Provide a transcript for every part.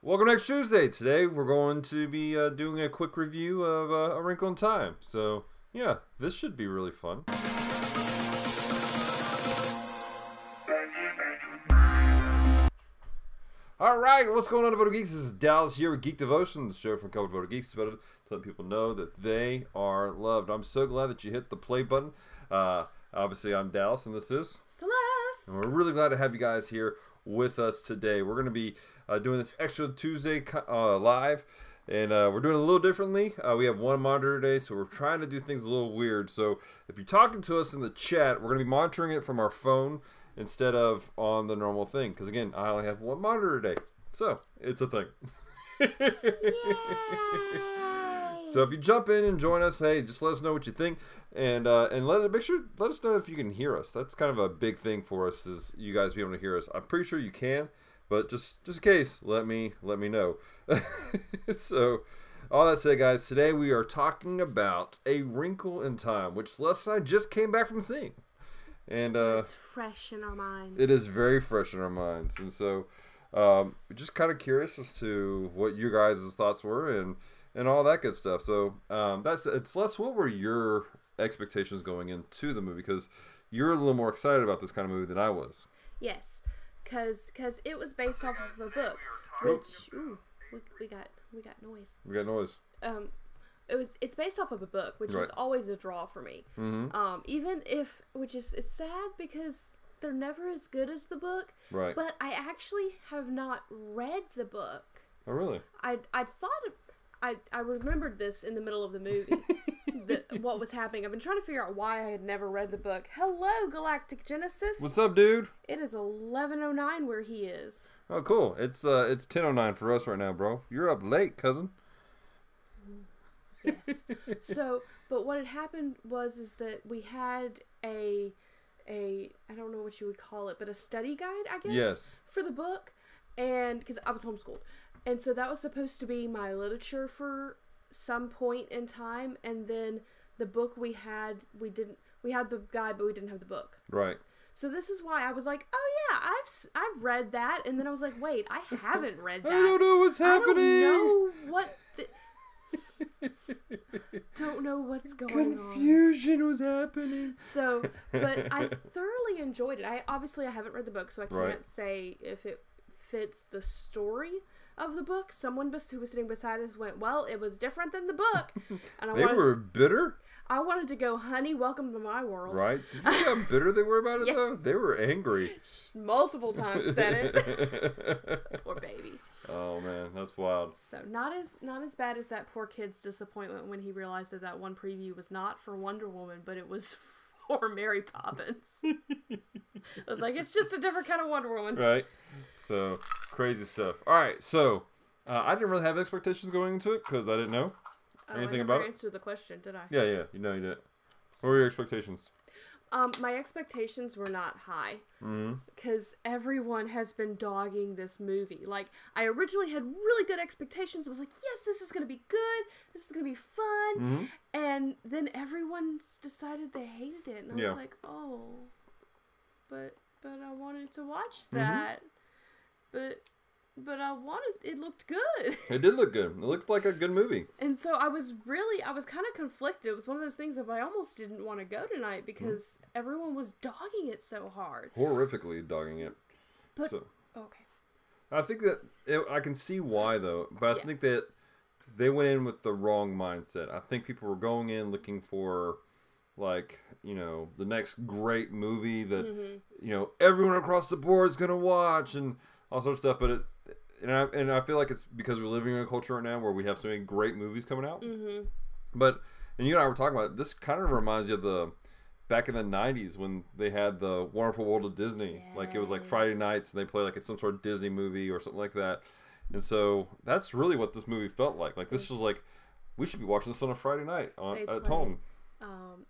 Welcome next Tuesday. Today we're going to be doing a quick review of A Wrinkle in Time. So, yeah, this should be really fun. Alright, what's going on, Devoted Geeks? This is Dallas here with Geek Devotions, show from Comm Talk Geeks, devoted to let people know that they are loved. I'm so glad that you hit the play button. Obviously, I'm Dallas, and this is Celeste. And we're really glad to have you guys here with us today. We're going to be doing this extra Tuesday live, and we're doing it a little differently. We have one monitor today, so we're trying to do things a little weird. So if you're talking to us in the chat, we're going to be monitoring it from our phone instead of on the normal thing. Because again, I only have one monitor today, so it's a thing. So if you jump in and join us, hey, just let us know what you think, and let us know if you can hear us. That's kind of a big thing for us, is you guys be able to hear us. I'm pretty sure you can, but just in case, let me know. So, all that said, guys, today we are talking about A Wrinkle in Time, which Celeste and I just came back from seeing, and so it's fresh in our minds. It is very fresh in our minds, and so we're just kind of curious as to what you guys' thoughts were and all that good stuff. So Celeste, what were your expectations going into the movie? Because you're a little more excited about this kind of movie than I was. Yes, because it was based off of a book, which we got noise. We got noise. It's based off of a book, which is always a draw for me. Mm-hmm. Even if, it's sad because they're never as good as the book. Right. But I actually have not read the book. Oh, really? I thought I remembered this in the middle of the movie, what was happening. I've been trying to figure out why I had never read the book. Hello, Galactic Genesis. What's up, dude? It is 11:09 where he is. Oh, cool. It's 10:09 for us right now, bro. You're up late, cousin. Yes. So, but what had happened is that we had a I don't know what you would call it, but a study guide, I guess. Yes. For the book, and because I was homeschooled. And so that was supposed to be my literature for some point in time, and then the book we had the guide, but we didn't have the book. Right. So this is why I was like, oh yeah, I've read that, and then I was like, wait, I haven't read that. I don't know what's happening. I don't know what. Don't know what's going on. Confusion was happening. So, but I thoroughly enjoyed it. I haven't read the book, so I can't say if it fits the story of the book. Someone who was sitting beside us went, well, it was different than the book. And They were bitter? I wanted to go, honey, welcome to my world. Right. Did you see how bitter they were about it, though? They were angry. Multiple times said it. Poor baby. Oh, man, that's wild. So, not as bad as that poor kid's disappointment when he realized that one preview was not for Wonder Woman, but it was for Mary Poppins. I was like, it's just a different kind of Wonder Woman. Right. So, crazy stuff. All right, so I didn't really have expectations going into it because I didn't know anything about it. I never answered the question, did I? Yeah, you did. What were your expectations? My expectations were not high because everyone has been dogging this movie. Like, I originally had really good expectations. I was like, yes, this is going to be good. This is going to be fun. Mm-hmm. And then everyone decided they hated it. And I was like, oh, but I wanted to watch that. Mm-hmm. But it looked good. It did look good. It looked like a good movie. And so I was kind of conflicted. It was one of those things of I almost didn't want to go tonight because everyone was dogging it so hard. Horrifically dogging it. But, okay. I think that, I can see why though, but I think that they went in with the wrong mindset. I think people were going in looking for, like, the next great movie that, everyone across the board is going to watch and all sorts of stuff, and I feel like it's because we're living in a culture right now where we have so many great movies coming out. Mm-hmm. And you and I were talking about it, this kind of reminds you of the back in the 90s when they had the Wonderful World of Disney. Yes. Like, it was like Friday nights and they play like it's some sort of Disney movie or something like that. And so that's really what this movie felt like. Like, this was like, we should be watching this on a Friday night at home.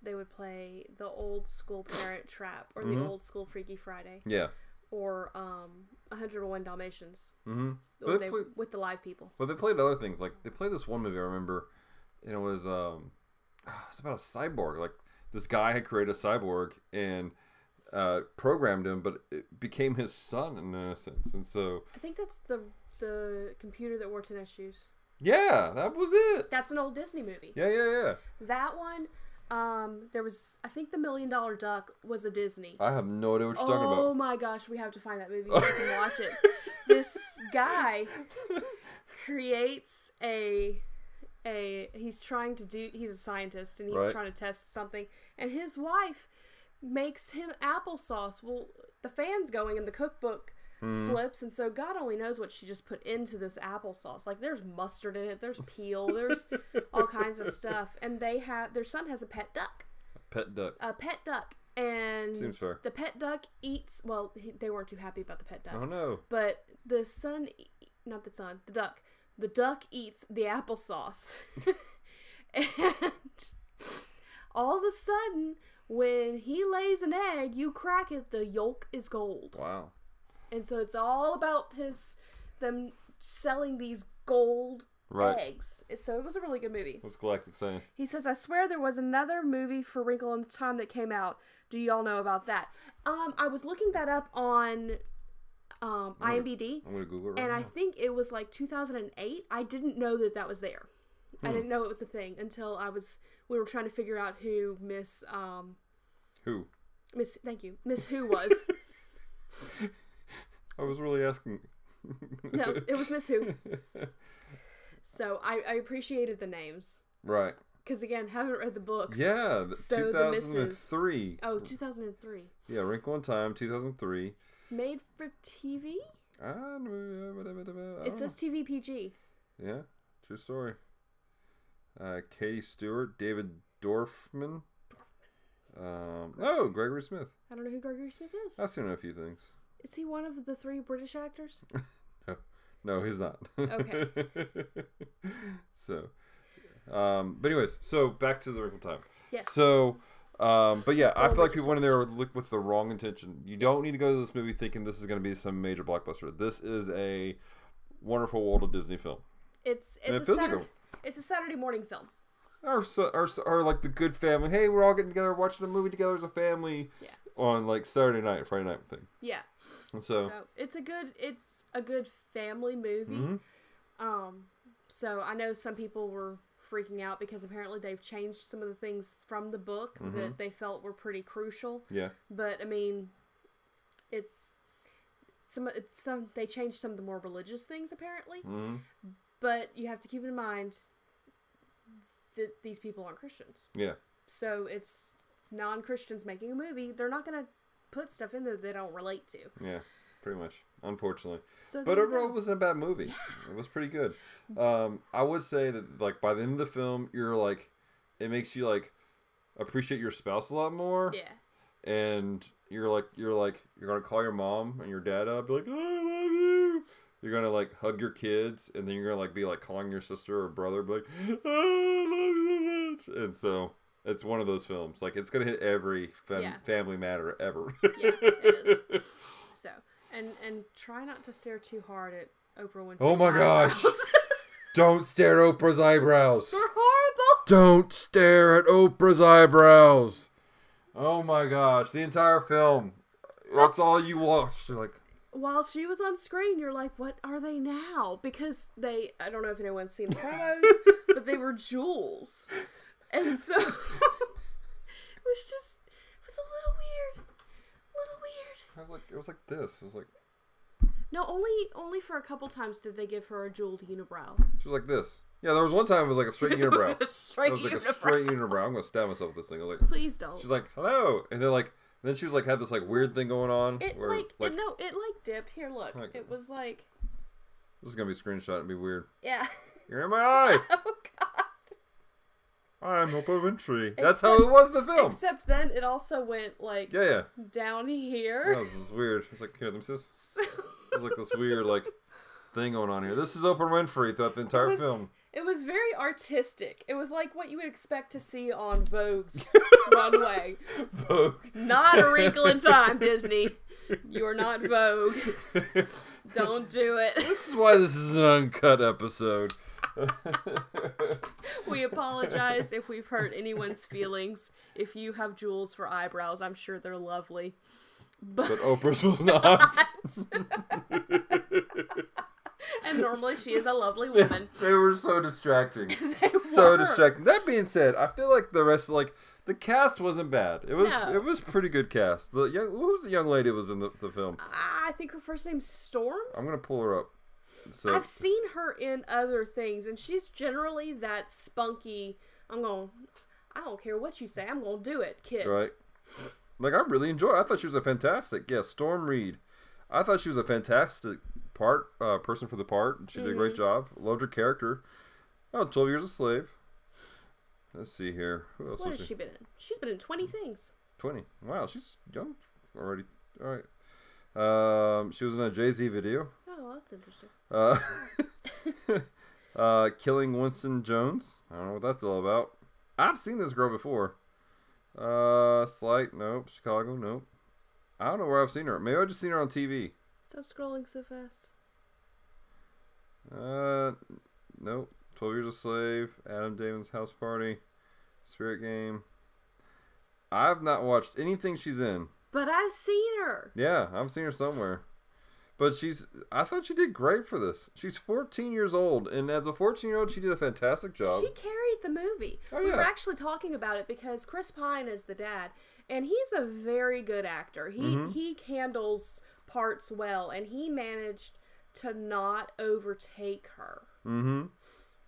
They would play the old school Parent Trap or the old school Freaky Friday. Yeah. Or 101 Dalmatians. Mm-hmm. With the live people. But they played other things. Like, they played this one movie, I remember, and it was it's about a cyborg. Like, this guy had created a cyborg, and programmed him, but it became his son in a sense. And so I think that's the computer that wore tennis shoes. Yeah, that was it. That's an old Disney movie. Yeah. That one, there was, I think The $1 Million Duck was a Disney. I have no idea what you're talking about. Oh my gosh, we have to find that movie so we can watch it. This guy creates he's a scientist and he's trying to test something, and his wife makes him applesauce. Well, the fan's going and the cookbook flips, and so God only knows what she just put into this applesauce. Like, there's mustard in it, there's peel, there's all kinds of stuff, and their son has a pet duck. A pet duck. And seems fair. The pet duck eats, they weren't too happy about the pet duck. Oh no. But the duck eats the applesauce. And all of a sudden, when he lays an egg, you crack it, the yolk is gold. Wow. And so it's all about them selling these gold eggs. So it was a really good movie. What's Galactic saying? He says, I swear there was another movie for Wrinkle in Time that came out. Do y'all know about that? I was looking that up on IMDb. I'm going to Google it and I think it was like 2008. I didn't know that was there. I didn't know it was a thing until we were trying to figure out who Miss Who was. I was really asking. No, it was Miss Who. So I appreciated the names. Right. Because again, haven't read the books. Yeah, so 2003. 2003. Yeah, Wrinkle in Time, 2003. Made for TV? It says TV PG. Yeah, true story. Katie Stewart, David Dorfman. Gregory Smith. I don't know who Gregory Smith is. I've seen him in a few things. Is he one of the 3 British actors? No, he's not. Okay. So, but anyways, so back to the Wrinkle Time. Yes. So, but yeah, I feel like people went in there with the wrong intention. You don't need to go to this movie thinking this is going to be some major blockbuster. This is a wonderful Walt Disney film. It's a Saturday morning film. Or like the good family. Hey, we're all getting together, watching a movie together as a family. Yeah. On like Saturday night, Friday night thing. Yeah. And so it's a good family movie. Mm-hmm. So I know some people were freaking out because apparently they've changed some of the things from the book that they felt were pretty crucial. Yeah. But I mean, they changed some of the more religious things apparently. Mm-hmm. But you have to keep in mind that these people aren't Christians. Yeah. So it's non-Christians making a movie. They're not going to put stuff in there they don't relate to. Yeah, pretty much. Unfortunately. But overall, it wasn't a bad movie. It was pretty good. I would say that like by the end of the film, you're like, it makes you like appreciate your spouse a lot more. Yeah. And you're gonna call your mom and your dad up, be like, oh, I love you. You're gonna like hug your kids, and then you're gonna like be like calling your sister or brother, be like, oh, I love you so much. And so it's one of those films. Like it's gonna hit every family matter ever. Yeah, it is. So and try not to stare too hard at Oprah Winfrey's Oh my gosh! Don't stare at Oprah's eyebrows. They're horrible. Don't stare at Oprah's eyebrows. Oh my gosh! The entire film. That's all you watched. You're like. While she was on screen, you're like, what are they now? Because I don't know if anyone's seen the promos, but they were jewels. And so, it was a little weird. It was like this. It was like. No, only for a couple times did they give her a jeweled unibrow. She was like this. Yeah, there was one time it was like a straight unibrow. It was like a straight unibrow. I'm gonna stab myself with this thing. I was like, please don't. She's like, hello, and then she was like had this like weird thing going on. It dipped. Here, look. Okay. It was like. This is gonna be a screenshot and be weird. Yeah. You're in my eye. Oh God. I'm Oprah Winfrey. That's how it was in the film. Except then it also went like down here. Yeah, this is weird. It's like, here, let me see this. There's like this weird like thing going on here. This is Oprah Winfrey throughout the entire film. It was very artistic. It was like what you would expect to see on Vogue's runway. Vogue. Not A Wrinkle in Time, Disney. You are not Vogue. Don't do it. This is why this is an uncut episode. We apologize if we've hurt anyone's feelings. If you have jewels for eyebrows, I'm sure they're lovely. but Oprah's was not. And normally she is a lovely woman. They were so distracting. Distracting. That being said, I feel like the rest, like, the cast wasn't bad. It was pretty good cast. Who was the young lady who was in the film? I think her first name's Storm. I'm gonna pull her up. So I've seen her in other things, and she's generally that spunky. I don't care what you say, I'm gonna do it, kid. Right. Like, I really enjoyed it. I thought she was a fantastic. Yeah, Storm Reed. I thought she was a fantastic person for the part. She did a great job. Loved her character. 12 Years a Slave. Let's see here. Who else what has she been in? She's been in 20 things. 20. Wow, she's young already. All right. She was in a Jay-Z video. Oh, that's interesting. Killing Winston Jones. I don't know what that's all about. I've seen this girl before. Slight. Nope. Chicago. Nope. I don't know where I've seen her. Maybe I've just seen her on TV. Stop scrolling so fast. Nope. 12 Years a Slave, Adam Damon's House Party, Spirit Game. I've not watched anything she's in. But I've seen her. Yeah, I've seen her somewhere. But I thought she did great for this. She's 14 years old, and as a 14-year-old, she did a fantastic job. She carried the movie. Oh, yeah. We were actually talking about it because Chris Pine is the dad, and he's a very good actor. He handles parts well, and he managed to not overtake her. Mm-hmm.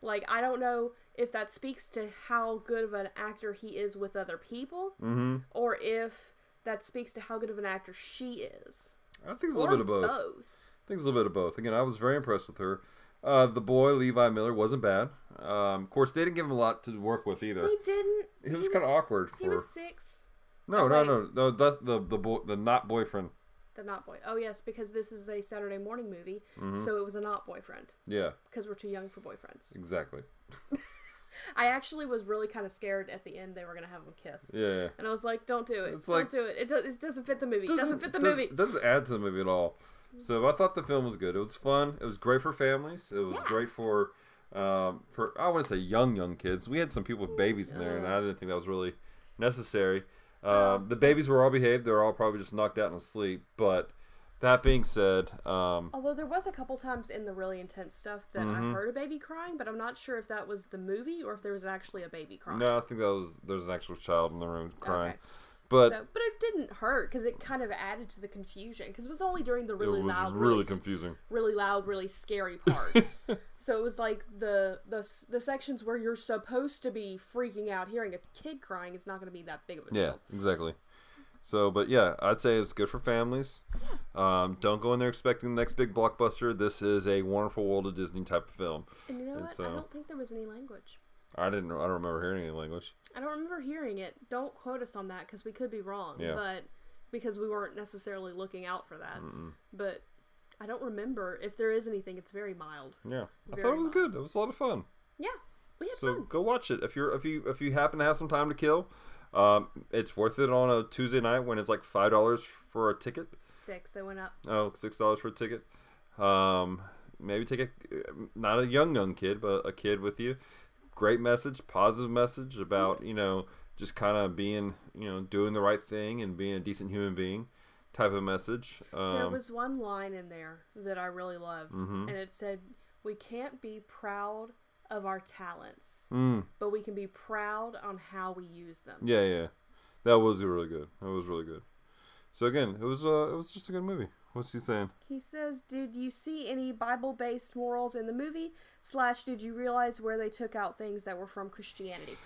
Like, I don't know if that speaks to how good of an actor he is with other people, or if that speaks to how good of an actor she is. I think it's a little bit of both. I think it's a little bit of both. Again, I was very impressed with her. The boy, Levi Miller, wasn't bad. Of course, they didn't give him a lot to work with either. They didn't. He was kind of awkward. He was 6. No. The not boyfriend. The not boy. Oh, yes, because this is a Saturday morning movie, so it was a not boyfriend. Yeah. Because we're too young for boyfriends. Exactly. I actually was really kind of scared at the end they were going to have them kiss. Yeah. And I was like, don't do it. Don't do it. It doesn't fit the movie. It doesn't fit the movie. It doesn't add to the movie at all. So I thought the film was good. It was fun. It was great for families. It was great for I want to say young kids. We had some people with babies in there, and I didn't think that was really necessary. The babies were all behaved. They were all probably just knocked out and asleep. But that being said, although there was a couple times in the really intense stuff that I heard a baby crying, but I'm not sure if that was the movie or if there was actually a baby crying. No, I think there's an actual child in the room crying. Okay. But it didn't hurt because it kind of added to the confusion because it was only during the really loud, confusing, really loud, really scary parts. So it was like the sections where you're supposed to be freaking out, hearing a kid crying. It's not going to be that big of a deal. Yeah, exactly. So, but yeah, I'd say it's good for families. Don't go in there expecting the next big blockbuster. This is a Wonderful World of Disney type of film. And you know what? I don't think there was any language. I don't remember hearing any language. I don't remember hearing it. Don't quote us on that because we could be wrong. Yeah. But because we weren't necessarily looking out for that. But I don't remember. If there is anything, it's very mild. Yeah, I thought it was good. It was a lot of fun. Yeah, we had fun. So go watch it if you happen to have some time to kill. It's worth it on a Tuesday night when it's like $5 for a ticket. $6. They went up. Oh, $6 for a ticket. Maybe take not a young kid, but a kid with you. Great message, positive message about, just kind of being, doing the right thing and being a decent human being type of message. There was one line in there that I really loved, and it said, "We can't be proud of our talents, but we can be proud on how we use them." Yeah. That was really good. So again, it was just a good movie. What's he saying? He says, "Did you see any Bible-based morals in the movie? / did you realize where they took out things that were from Christianity?"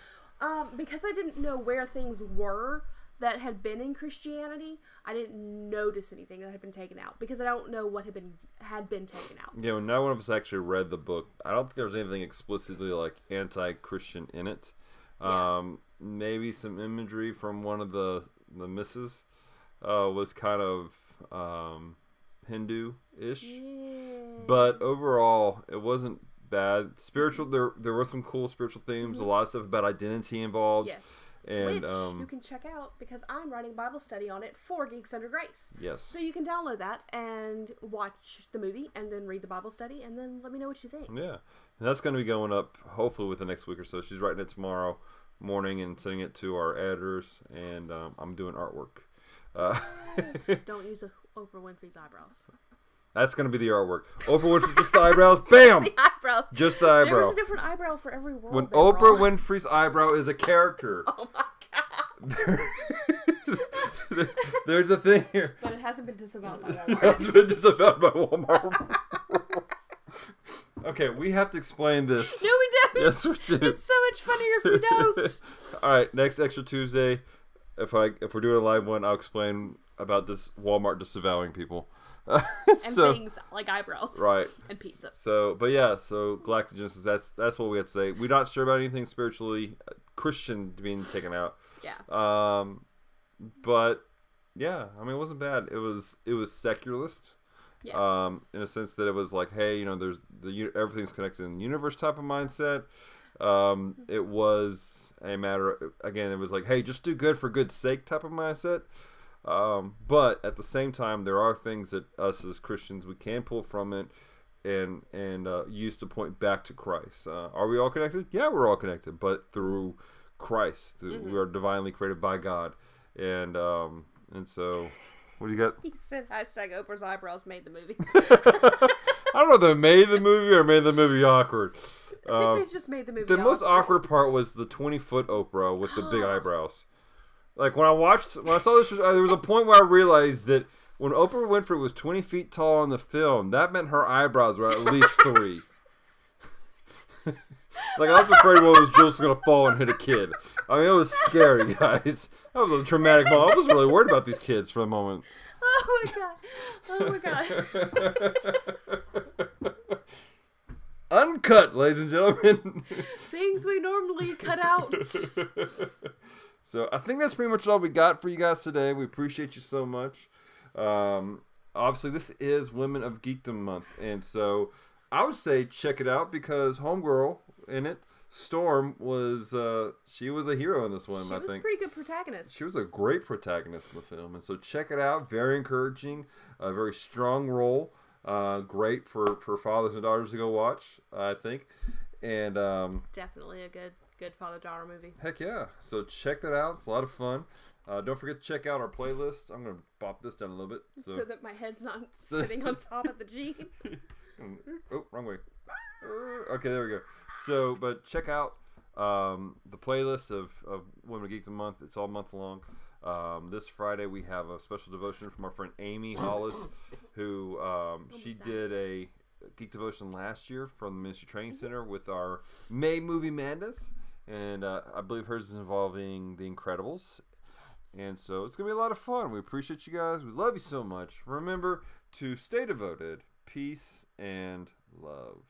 Because I didn't know where things were that had been in Christianity, I didn't notice anything that had been taken out because I don't know what had been taken out. Yeah, well, none of us actually read the book. I don't think there was anything explicitly like anti-Christian in it. Maybe some imagery from one of the misses was kind of Hindu-ish, but overall it wasn't bad. Spiritual, there were some cool spiritual themes, a lot of stuff about identity involved. Yes. And, which you can check out because I'm writing Bible study on it for Geeks Under Grace. Yes. So you can download that and watch the movie and then read the Bible study and then let me know what you think. Yeah. And that's going to be going up hopefully within the next week or so. She's writing it tomorrow morning and sending it to our editors, and I'm doing artwork. Don't use Oprah Winfrey's eyebrows. That's going to be the artwork. Oprah Winfrey, just the eyebrows. Bam! The eyebrows. Just the eyebrow. There's a different eyebrow for every world. When Oprah Winfrey's eyebrow is a character. Oh my God. There's a thing here. But it hasn't been disavowed by Walmart. It hasn't been disavowed by Walmart. Okay, we have to explain this. No, we don't. Yes, we do. It's so much funnier if we don't. All right, next Extra Tuesday, if we're doing a live one, I'll explain about this Walmart disavowing people. And things like eyebrows. Right. And pizza. So Galactic Genesis, that's what we have to say. We're not sure about anything spiritually Christian being taken out. Yeah. But yeah, I mean, it wasn't bad. It was secularist. Yeah. In a sense that it was like, hey, there's everything's connected in the universe type of mindset. It was a matter again, it was like, hey, just do good for good's sake type of mindset. But at the same time, there are things that us as Christians, we can pull from it and use to point back to Christ. Are we all connected? Yeah, we're all connected, but through Christ. We are divinely created by God. And so, what do you got? He said #Oprah's eyebrows made the movie. I don't know if they made the movie or made the movie awkward. I think they just made the movie The most awkward part was the 20-foot Oprah with the big eyebrows. Like, when I saw this, there was a point where I realized that when Oprah Winfrey was 20 feet tall in the film, that meant her eyebrows were at least 3. Like, I was afraid one was just going to fall and hit a kid. I mean, it was scary, guys. That was a traumatic moment. I was really worried about these kids for a moment. Oh, my God. Uncut, ladies and gentlemen. Things we normally cut out. So I think that's pretty much all we got for you guys today. We appreciate you so much. Obviously, this is Women of Geekdom Month. And so I would say check it out because Homegirl in it, Storm, she was a hero in this one, I think. She was a pretty good protagonist. She was a great protagonist in the film. And so check it out. Very encouraging. A very strong role. Great for fathers and daughters to go watch, I think. And definitely a good father-daughter movie. Heck yeah. So check that out. It's a lot of fun. Don't forget to check out our playlist. I'm going to bop this down a little bit. So that my head's not sitting on top of the G. Oh, wrong way. Okay, there we go. So, but check out the playlist of Women of Geeks a Month. It's all month long. This Friday we have a special devotion from our friend Amy Hollis, who she did a Geek Devotion last year from the Ministry Training Center with our May Movie Madness, and I believe hers is involving The Incredibles, and so it's gonna be a lot of fun. We appreciate you guys. We love you so much. Remember to stay devoted, peace, and love.